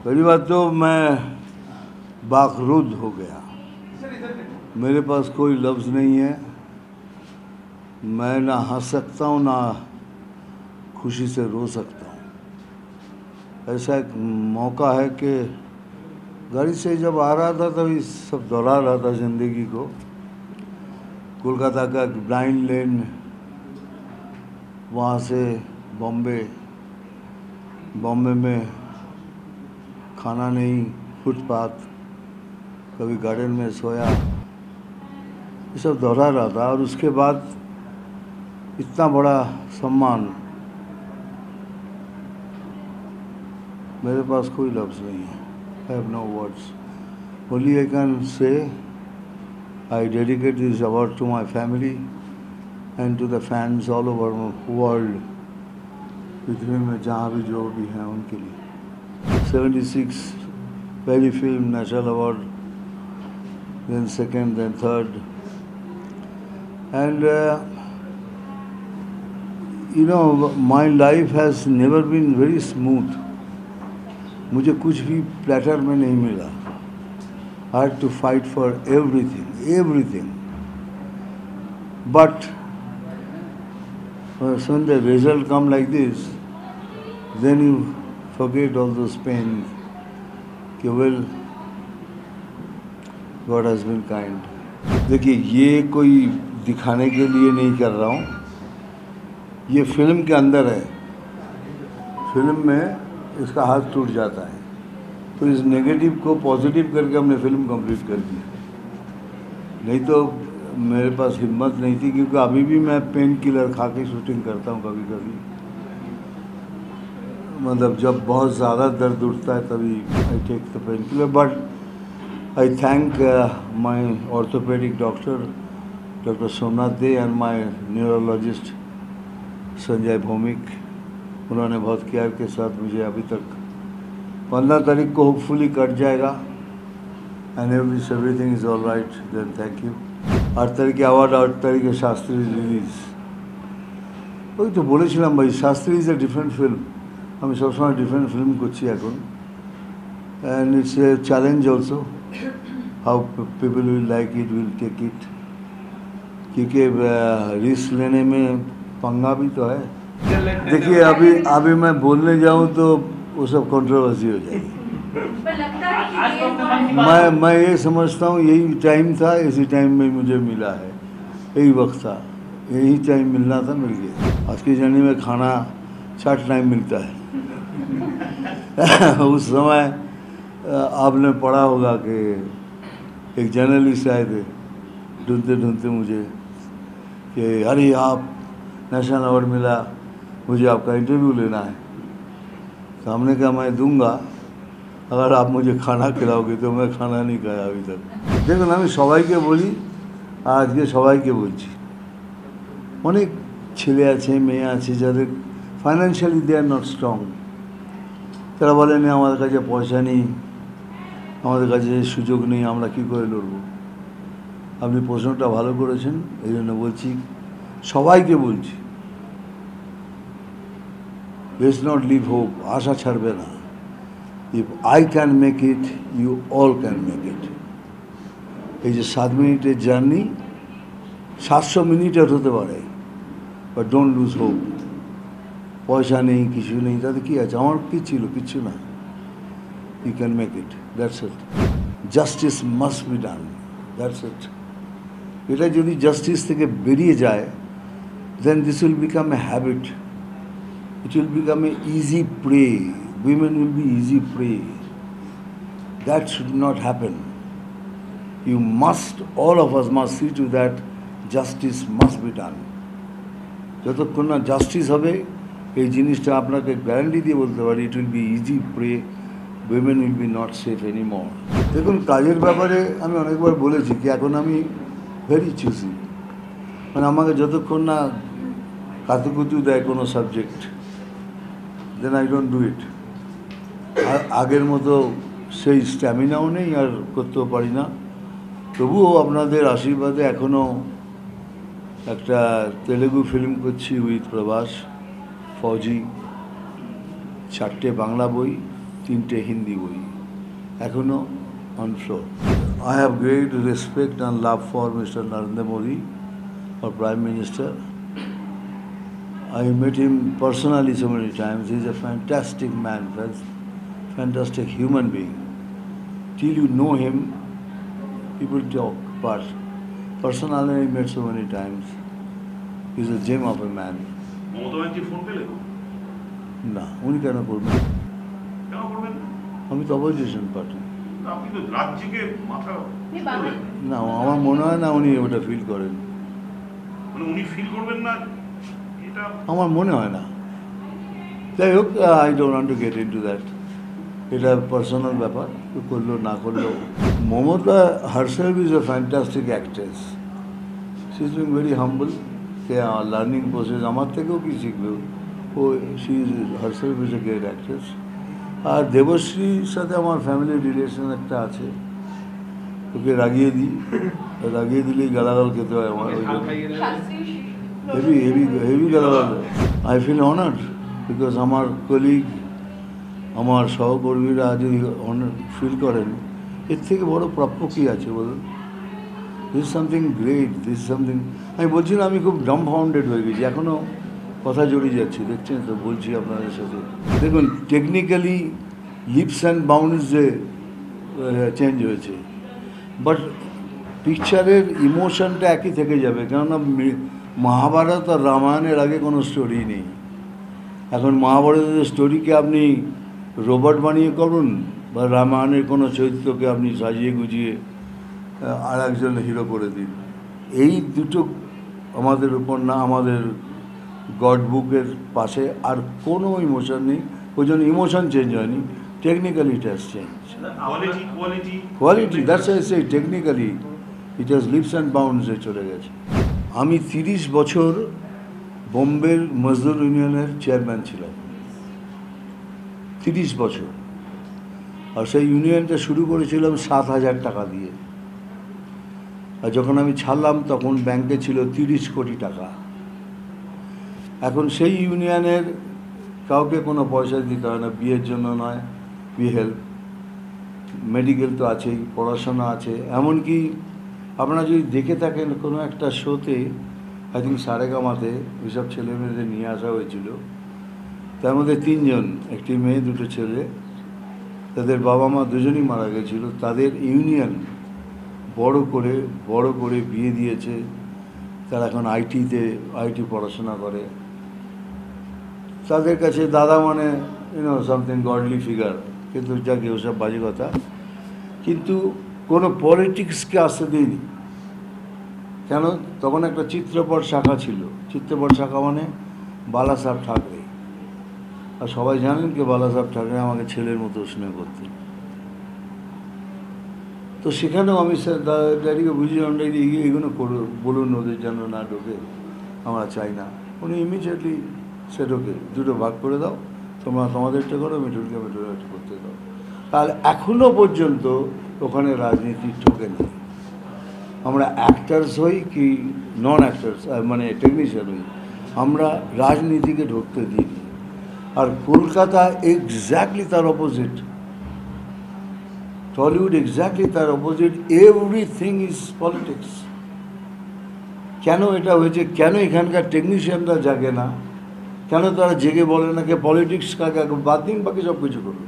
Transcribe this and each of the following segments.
पहली बात तो मैं बाखरुद हो गया। मेरे पास कोई लफ्ज़ नहीं है। मैं ना हंस सकता हूँ ना खुशी से रो सकता हूँ। ऐसा एक मौका है कि गाड़ी से जब आ रहा था तभी सब दोहरा रहा था ज़िंदगी को। कोलकाता का ब्लाइंड लेन, वहाँ से बॉम्बे में खाना नहीं, फुटपाथ, कभी गार्डन में सोया, ये सब दोहरा रहा था। और उसके बाद इतना बड़ा सम्मान, मेरे पास कोई लफ्ज़ नहीं है। I have no words. Only I can say I dedicate this award to my family and to the fans all over the world, पृथ्वी में जहाँ भी जो भी हैं उनके लिए। 76 पहली film national award, then second, then third, and my life has never been very smooth. मुझे कुछ भी प्लेटर में नहीं मिला। I had to fight for everything. But when the result come like this, then you forget all those pains. कि well, God has been kind. देखिए, ये कोई दिखाने के लिए नहीं कर रहा हूँ, ये फिल्म के अंदर है। फिल्म में इसका हाथ टूट जाता है, तो इस नेगेटिव को पॉजिटिव करके हमने फिल्म कंप्लीट कर दी। नहीं तो मेरे पास हिम्मत नहीं थी, क्योंकि अभी भी मैं पेन किलर खा के शूटिंग करता हूँ कभी कभी। मतलब जब बहुत ज़्यादा दर्द उठता है तभी I take the painkiller. But I thank my orthopaedic doctor Somnath Dey and my neurologist Sanjay Bhowmik. उन्होंने बहुत केयर के साथ मुझे अभी तक 15 तारीख को होपफुली कट जाएगा and everything is all right. Then thank you. 8 तारीख अवार्ड, 8 तारीख शास्त्री रिलीज। ওই তো বলেছিলাম ভাই, Shastri is a different film. আমি সবসময় ডিফারেন্ট ফিল্ম করছি এখন, and it's a challenge also how people will like it, will take it, क्योंकि रिस्क लेने में पंगा भी तो है। देखिए अभी मैं बोलने जाऊं तो वो सब कंट्रोवर्सी हो जाएगी। मैं ये समझता हूँ यही टाइम था, इसी टाइम में मुझे मिला है, यही वक्त था, यही टाइम मिलना था, मिल गया। आज की जर्नी में खाना 60 टाइम मिलता है। उस समय आपने पढ़ा होगा कि एक जर्नलिस्ट आए थे ढूंढते मुझे कि अरे आप नेशनल अवार्ड मिला, मुझे आपका इंटरव्यू लेना है। तो हमने कहा मैं दूंगा अगर आप मुझे खाना खिलाओगे। तो मैं खाना नहीं खाया अभी तक। देखो ना, আমি সবাইকে বলি, আজকে সবাইকে বলছি, অনেক ছেলে আছে মেয়ে আছে যাদের financially they are not strong. তারা বলেন আমাদের কাছে পয়সা নেই, আমাদের কাছে সুযোগ নেই, আমরা কী করে লড়ব। আপনি প্রশ্নটা ভালো করেছেন, এই জন্য বলছি, সবাইকে বলছি, লেটস নট লিভ হোপ, আশা ছাড়বে না। If I can make it, you all can make it. এই যে 7 মিনিটের জার্নি 700 মিনিটের হতে পারে, বাট ডোন্ট লুজ হোপ। পয়সা নেই, কিছু নেই, তাতে কী আছে? আমার কী ছিল? কিচ্ছু না। You can make it, that's it. Justice must be done, that's it. এটা যদি জাস্টিস থেকে বেরিয়ে যায়, then this will become a habit, it will become an easy prey. Women will be easy prey. That should not happen. You must, all of us must see to that justice must be done. যতক্ষণ না justice হবে, এই জিনিসটা আপনাকে guarantee দিয়ে বলতে পারি, it will be easy prey, women will be not safe anymore. দেখুন, কাজের ব্যাপারে আমি অনেকবার বলেছি কি এখন আমি ভেরি চুজি। মানে আমাকে যতক্ষণ না কাতুকুতু দেয় কোনো subject, then I don't do it. আগের মতো সেই স্ট্যামিনাও নেই, আর করতেও পারি না। তবুও আপনাদের আশীর্বাদে এখনও একটা তেলেগু ফিল্ম করছি উইথ প্রভাস, ফৌজি, 4টে বাংলা বই, তিনটে হিন্দি বই এখনো on floor. I have great respect and love for Mr. Narendra Modi, our Prime Minister. I met him personally so many times. He's a fantastic man, fantastic human being. Till you know him, people talk, but personally I met so many times. He's a gem of a man. Mamata ব্যানার্জির phone পেলে? না, উনি কেন করবেন? কেন করবেন? আমি তো অপোজিশন পার্টি। আপনি তো রাজ্যকে মাথা না, আমার মনে হয় না উনি ওটা ফিল করেন। মানে উনি ফিল করবেন না এটা আমার মনে হয় না। যাই হোক, I don't want to get into that. এটা পার্সোনাল ব্যাপার, করলো না করলেও। Mamata herself is a fantastic actress. She is being very humble. Learning process আমার থেকেও কি শিখবে ও। She is herself is a great actress. আর দেবশ্রীর সাথে আমার ফ্যামিলি রিলেশন একটা আছে। ওকে রাগিয়ে দিলেই গালাগাল খেতে হয় আমার। ওই হেভি গালাগাল। আই ফিল অনার্ড বিকজ আমার কলিগ, আমার সহকর্মীরা যদি অনার ফিল করেন, এর থেকে বড় প্রাপ্য কী আছে বলুন? This something great, this something. আমি বলছি না, আমি খুব ডাম্বফাউন্ডেড হয়ে গেছি, এখনও কথা জড়িয়ে যাচ্ছি, দেখছেন তো, বলছি আপনাদের সাথে। দেখুন, টেকনিক্যালি লিপস অ্যান্ড বাউন্ডস যে চেঞ্জ হয়েছে, বাট পিকচারের ইমোশনটা একই থেকে যাবে। কেননা মহাভারত আর রামায়ণের আগে কোনো স্টোরি নেই। এখন মহাভারতের স্টোরিকে আপনি রোবট বানিয়ে করুন, বা রামায়ণের কোনো চরিত্রকে আপনি সাজিয়ে গুজিয়ে আর একজন হিরো করে দিন, এই দুটো আমাদের উপর না, আমাদের গড বুকের পাশে আর কোনো ইমোশন নেই। ওই জন্য ইমোশন চেঞ্জ হয়নি, technically it has change. Quality that's I say, technically it has leaps and বাউন্ডসে চলে গেছে। আমি 30 বছর বোম্বের মজদুর ইউনিয়নের চেয়ারম্যান ছিলাম, 30 বছর। আর সেই ইউনিয়নটা শুরু করেছিলাম 7,000 টাকা দিয়ে। আর যখন আমি ছাড়লাম তখন ব্যাংকে ছিল 30 কোটি টাকা। এখন সেই ইউনিয়নের কাউকে কোনো পয়সা দিতে হয় না, বিয়ের জন্য নয়, বিয়ে হেল্প, মেডিকেল তো আছেই, পড়াশোনা আছে। এমনকি আপনারা যদি দেখে থাকেন কোনো একটা শোতে, আই থিঙ্ক সারেগামাতে ওইসব ছেলেমেয়েদের নিয়ে আসা হয়েছিল, তার মধ্যে 3 জন, একটি মেয়ে 2 ছেলে, তাদের বাবা মা দুজনই মারা গেছিল। তাদের ইউনিয়ন বড় করে বিয়ে দিয়েছে। তারা এখন আইটি পড়াশোনা করে। তাদের কাছে দাদা মানে সামথিং গডলি ফিগার, কিন্তু যাকে ওসব বাজে কথা। কিন্তু কোনো পলিটিক্সকে আসতে দিইনি। কেন? তখন একটা চিত্রপট শাখা ছিল। চিত্রপট শাখা মানে বালাসাহেব ঠাকরে। আর সবাই জানেন কি, বালাসাহেব ঠাকরে আমাকে ছেলের মতো স্নেহ করতেন। তো সেখানেও আমি ড্যাডিকে বুঝিয়ে ড্যাডি এগুলো বলুন, ওদের যেন না ঢোকে, আমরা চাই না। উনি ইমিডিয়েটলি সেটাকে 2 ভাগ করে দাও, তোমরা তোমাদেরটা করো, মিঠুনকে মিঠুনটা করতে দাও। তাহলে এখনও পর্যন্ত ওখানে রাজনীতি ঢোকে না। আমরা অ্যাক্টার্স হই কি নন অ্যাক্টার্স, মানে টেকনিশিয়ান হই, আমরা রাজনীতিকে ঢুকতে দিই। আর কলকাতা এক্স্যাক্টলি তার অপোজিট, টলিউড এক্স্যাক্টলি তার অপোজিট। Everything is politics. কেন এটা হয়েছে? কেন এখানকার টেকনিশিয়ানরা জাগে না? কেন তারা জেগে বলে না কে পলিটিক্স কাকে বাদ দিন, বাকি সব কিছু করবে?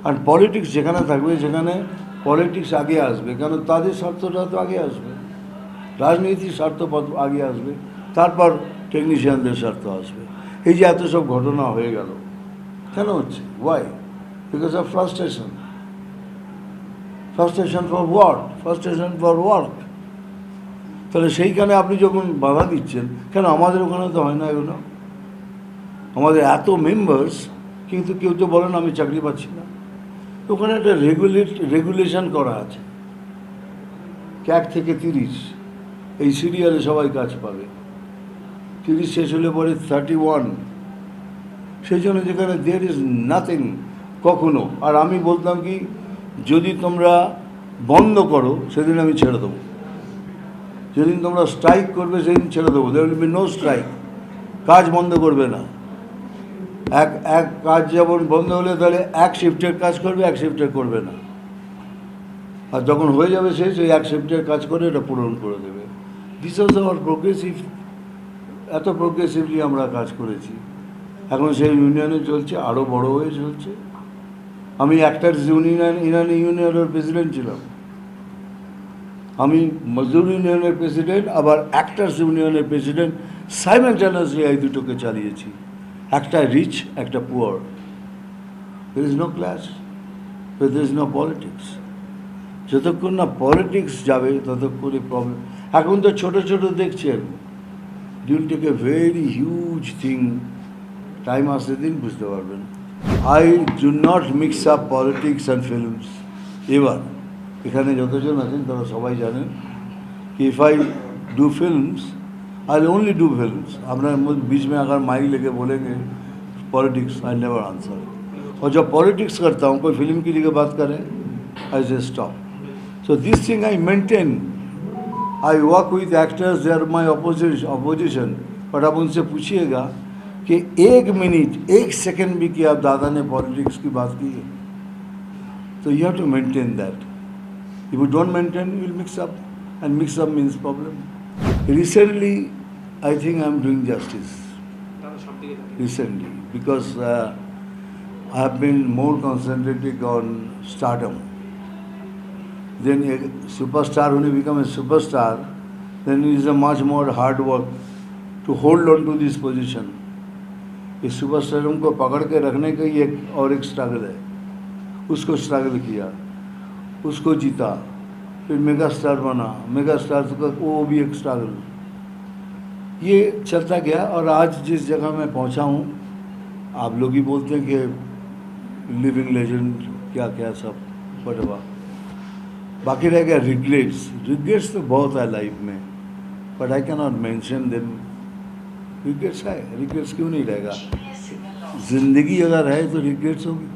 আর পলিটিক্স যেখানে থাকবে সেখানে পলিটিক্স আগে আসবে, কেন তাদের স্বার্থটা তো আগে আসবে, রাজনীতির স্বার্থ আগে আসবে, তারপর টেকনিশিয়ানদের স্বার্থ আসবে। এই যে এত সব ঘটনা হয়ে গেল, কেন হচ্ছে? Why? Because of frustration. Frustration for what? Frustration for work. তাহলে সেইখানে আপনি যখন বাধা দিচ্ছেন, কেন আমাদের ওখানে তো হয় না এগুলো? আমাদের এত মেম্বার্স, কিন্তু কেউ তো বলেন আমি চাকরি পাচ্ছি না। ওখানে একটা রেগুলেশন করা আছে, 1 থেকে 30 এই সিরিয়ালে সবাই কাজ পাবে। 30 শেষ হলে পরে 31। সেই জন্য যেখানে দেয়ার ইজ নাথিং কখনো। আর আমি বলতাম কি, যদি তোমরা বন্ধ করো সেদিন আমি ছেড়ে দেবো, যেদিন তোমরা স্ট্রাইক করবে সেদিন ছেড়ে দেবো। There will be no strike. কাজ বন্ধ করবে না। এক এক কাজ যেমন বন্ধ হলে তাহলে এক শিফটের কাজ করবে, এক শিফটের করবে না, আর যখন হয়ে যাবে শেষ ওই এক শিফটের কাজ করে এটা পূরণ করে দেবে। দিস ওয়াজ আওয়ার প্রোগ্রেসিভ, এত প্রোগ্রেসিভলি আমরা কাজ করেছি। এখন সেই ইউনিয়নে চলছে, আরও বড় হয়ে চলছে। আমি অ্যাক্টার্স ইউনিয়নের প্রেসিডেন্ট ছিলাম, আমি মজদুর ইউনিয়নের প্রেসিডেন্ট, আবার অ্যাক্টার্স ইউনিয়নের প্রেসিডেন্ট, সাইমালটেনিয়াসলি এই দুটোকে চালিয়েছি। একটা রিচ, একটা poor. There is no class, there is no politics. যতক্ষণ না পলিটিক্স যাবে ততক্ষণই প্রবলেম। এখন তো ছোটো ছোটো দেখছেন, you'll take a very huge thing, time আসতে দিন বুঝতে পারবেন। I do not mix up politics and films এবার। এখানে যতজন আছেন তারা সবাই জানেন कि if I do films I only do films. আপনার बीच में अगर माइक लेके बोलेंगे पॉलिटिक्स आई नेवर आंसर। और जब पॉलिटिक्स करता हूँ, कोई फिल्म के लिए बात करें, I say stop. So this thing I maintain. I work with actors, they are my opposition. But आप उनसे पूछिएगा कि एक मिनट, एक सेकंड भी कि आप दादा ने पॉलिटिक्स की बात की है, तो you have to maintain that. If you don't maintain, you will mix up, and mix up means problem. Recently, I think I am doing justice. Recently, because I have been more concentrating on stardom. Then a superstar, when you become a superstar, then it is a much more hard work to hold on to this position. इस superstar को पकड़ के रखने का ही एक struggle है। उसको struggle किया, उसको जीता, फिर मेगा स्टार बना, मेगा स्टार का वो भी एक स्ट्रगल, ये चलता गया। और आज जिस जगह मैं पहुंचा हूँ, आप लोग ही बोलते हैं कि लिविंग लेजेंड क्या क्या सब, बट बाकी रह गया रिग्रेट्स। रिग्रेट्स तो बहुत है लाइफ में, but I can not mention them. Regrets है, रिग्रेट्स क्यों नहीं रहेगा? ज़िंदगी अगर है तो रिग्रेट्स होगी।